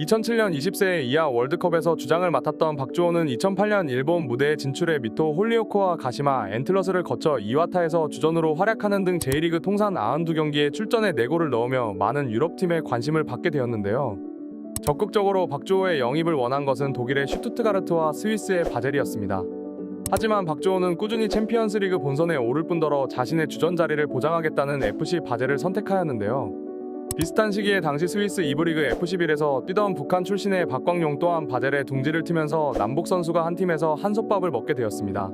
2007년 20세 이하 월드컵에서 주장을 맡았던 박주호는 2008년 일본 무대에 진출해 미토 홀리오코와 가시마 앤틀러스를 거쳐 이와타에서 주전으로 활약하는 등 J리그 통산 92경기에 출전해 4골을 넣으며 많은 유럽팀의 관심을 받게 되었는데요. 적극적으로 박주호의 영입을 원한 것은 독일의 슈투트가르트와 스위스의 바젤이었습니다. 하지만 박주호는 꾸준히 챔피언스리그 본선에 오를 뿐더러 자신의 주전 자리를 보장하겠다는 FC 바젤을 선택하였는데요. 비슷한 시기에 당시 스위스 2부 리그 F11에서 뛰던 북한 출신의 박광용 또한 바젤에 둥지를 트면서 남북 선수가 한 팀에서 한솥밥을 먹게 되었습니다.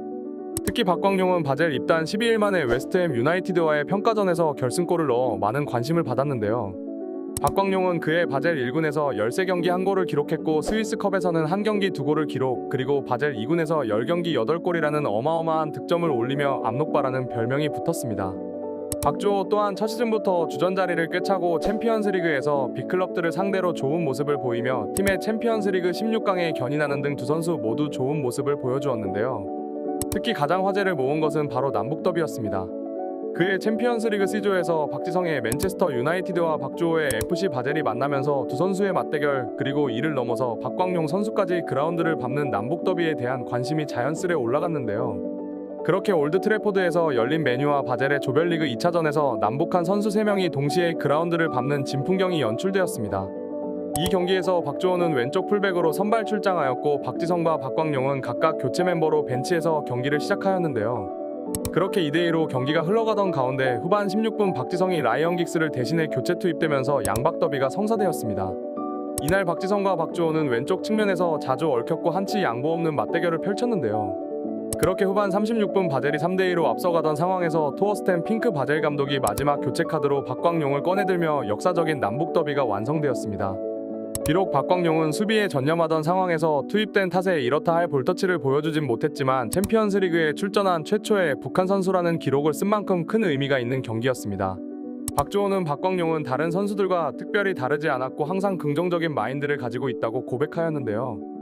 특히 박광용은 바젤 입단 12일 만에 웨스트햄 유나이티드와의 평가전에서 결승골을 넣어 많은 관심을 받았는데요. 박광용은 그해 바젤 1군에서 13경기 1골을 기록했고 스위스컵에서는 1경기 2골을 기록, 그리고 바젤 2군에서 10경기 8골이라는 어마어마한 득점을 올리며 압록바라는 별명이 붙었습니다. 박주호 또한 첫 시즌부터 주전 자리를 꿰차고 챔피언스리그에서 빅클럽들을 상대로 좋은 모습을 보이며 팀의 챔피언스리그 16강에 견인하는 등 두 선수 모두 좋은 모습을 보여주었는데요. 특히 가장 화제를 모은 것은 바로 남북 더비였습니다. 그해 챔피언스리그 C조에서 박지성의 맨체스터 유나이티드와 박주호의 FC 바젤이 만나면서 두 선수의 맞대결, 그리고 이를 넘어서 박광용 선수까지 그라운드를 밟는 남북 더비에 대한 관심이 자연스레 올라갔는데요. 그렇게 올드 트래포드에서 열린 맨유와 바젤의 조별리그 2차전에서 남북한 선수 3명이 동시에 그라운드를 밟는 진풍경이 연출되었습니다. 이 경기에서 박주호는 왼쪽 풀백으로 선발 출장하였고 박지성과 박광용은 각각 교체 멤버로 벤치에서 경기를 시작하였는데요. 그렇게 2대2로 경기가 흘러가던 가운데 후반 16분 박지성이 라이언 긱스를 대신해 교체 투입되면서 양박 더비가 성사되었습니다. 이날 박지성과 박주호는 왼쪽 측면에서 자주 얽혔고 한치 양보 없는 맞대결을 펼쳤는데요. 그렇게 후반 36분 바젤이 3대2로 앞서가던 상황에서 토어스텐 핑크 바젤 감독이 마지막 교체 카드로 박광용을 꺼내들며 역사적인 남북 더비가 완성되었습니다. 비록 박광용은 수비에 전념하던 상황에서 투입된 탓에 이렇다 할 볼터치를 보여주진 못했지만 챔피언스리그에 출전한 최초의 북한 선수라는 기록을 쓴 만큼 큰 의미가 있는 경기였습니다. 박주호는 박광용은 다른 선수들과 특별히 다르지 않았고 항상 긍정적인 마인드를 가지고 있다고 고백하였는데요.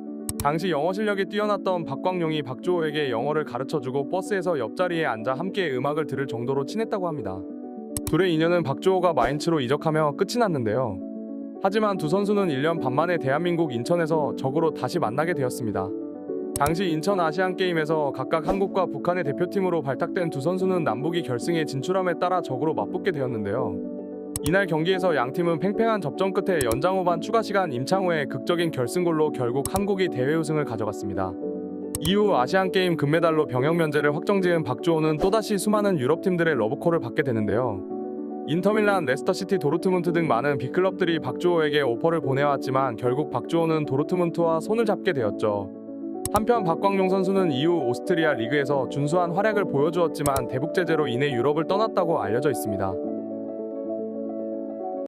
당시 영어 실력이 뛰어났던 박광용이 박주호에게 영어를 가르쳐주고 버스에서 옆자리에 앉아 함께 음악을 들을 정도로 친했다고 합니다. 둘의 인연은 박주호가 마인츠로 이적하며 끝이 났는데요. 하지만 두 선수는 1년 반 만에 대한민국 인천에서 적으로 다시 만나게 되었습니다. 당시 인천 아시안게임에서 각각 한국과 북한의 대표팀으로 발탁된 두 선수는 남북이 결승에 진출함에 따라 적으로 맞붙게 되었는데요. 이날 경기에서 양팀은 팽팽한 접전 끝에 연장 후반 추가 시간 임창호의 극적인 결승골로 결국 한국이 대회 우승을 가져갔습니다. 이후 아시안게임 금메달로 병역 면제를 확정지은 박주호는 또다시 수많은 유럽팀들의 러브콜을 받게 되는데요. 인터밀란, 레스터시티, 도르트문트 등 많은 빅클럽들이 박주호에게 오퍼를 보내왔지만 결국 박주호는 도르트문트와 손을 잡게 되었죠. 한편 박광용 선수는 이후 오스트리아 리그에서 준수한 활약을 보여주었지만 대북 제재로 인해 유럽을 떠났다고 알려져 있습니다.